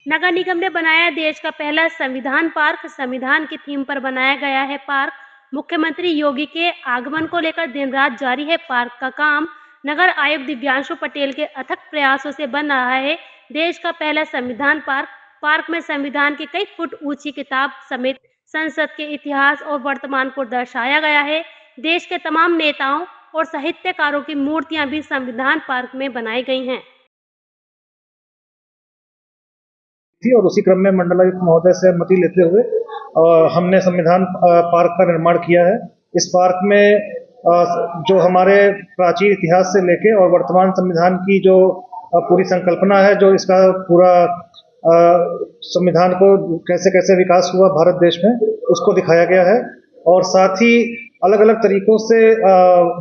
नगर निगम ने बनाया देश का पहला संविधान पार्क। संविधान की थीम पर बनाया गया है पार्क। मुख्यमंत्री योगी के आगमन को लेकर दिन रात जारी है पार्क का काम। नगर आयुक्त दिव्यांशु पटेल के अथक प्रयासों से बन रहा है देश का पहला संविधान पार्क। पार्क में संविधान की कई फुट ऊंची किताब समेत संसद के इतिहास और वर्तमान को दर्शाया गया है। देश के तमाम नेताओं और साहित्यकारों की मूर्तियां भी संविधान पार्क में बनाई गई हैं। थी और उसी क्रम में मंडलायुक्त महोदय से अनुमति लेते हुए हमने संविधान पार्क का निर्माण किया है। इस पार्क में जो हमारे प्राचीन इतिहास से लेके और वर्तमान संविधान की जो पूरी संकल्पना है, जो इसका पूरा संविधान को कैसे कैसे विकास हुआ भारत देश में, उसको दिखाया गया है। और साथ ही अलग अलग तरीकों से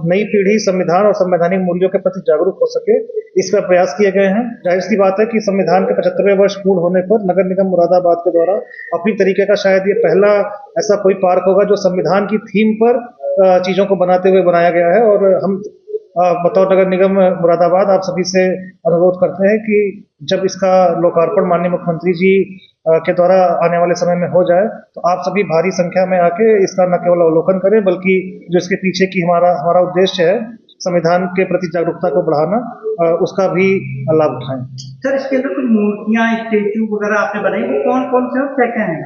नई पीढ़ी संविधान और संवैधानिक मूल्यों के प्रति जागरूक हो सके, इसका प्रयास किए गए हैं। जाहिर सी बात है कि संविधान के 75वें वर्ष पूर्ण होने पर नगर निगम मुरादाबाद के द्वारा अपनी तरीके का शायद ये पहला ऐसा कोई पार्क होगा जो संविधान की थीम पर चीजों को बनाते हुए बनाया गया है। और हम बतौर नगर निगम मुरादाबाद आप सभी से अनुरोध करते हैं कि जब इसका लोकार्पण माननीय मुख्यमंत्री जी के द्वारा आने वाले समय में हो जाए तो आप सभी भारी संख्या में आके इसका न केवल अवलोकन करें, बल्कि जो इसके पीछे की हमारा उद्देश्य है संविधान के प्रति जागरूकता को बढ़ाना, उसका भी लाभ उठाएं। सर, इसके अंदर कुछ मूर्तियां, स्टेचू वगैरह आपने बनाई, वो कौन कौन से और क्या क्या है?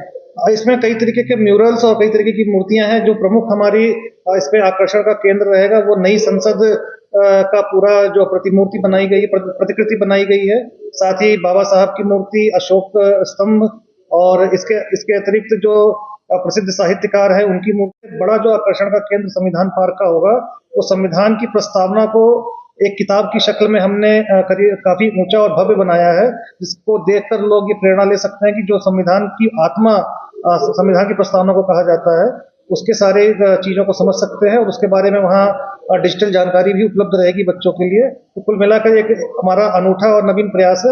इसमें कई तरीके के म्यूरल्स और कई तरीके की मूर्तियां हैं। जो प्रमुख हमारी इसमें आकर्षण का केंद्र रहेगा वो नई संसद का पूरा जो प्रतिमूर्ति बनाई गई, प्रतिकृति बनाई गई है। साथ ही बाबा साहब की मूर्ति, अशोक स्तंभ और इसके अतिरिक्त जो प्रसिद्ध साहित्यकार है उनकी मूर्ति। बड़ा जो आकर्षण का केंद्र संविधान पार्क का होगा वो संविधान की प्रस्तावना को एक किताब की शक्ल में हमने काफी ऊंचा और भव्य बनाया है, जिसको देखकर लोग ये प्रेरणा ले सकते हैं कि जो संविधान की आत्मा संविधान की प्रस्तावना को कहा जाता है उसके सारे चीजों को समझ सकते हैं। और उसके बारे में वहाँ डिजिटल जानकारी भी उपलब्ध रहेगी बच्चों के लिए। तो कुल मिलाकर एक हमारा अनूठा और नवीन प्रयास है। और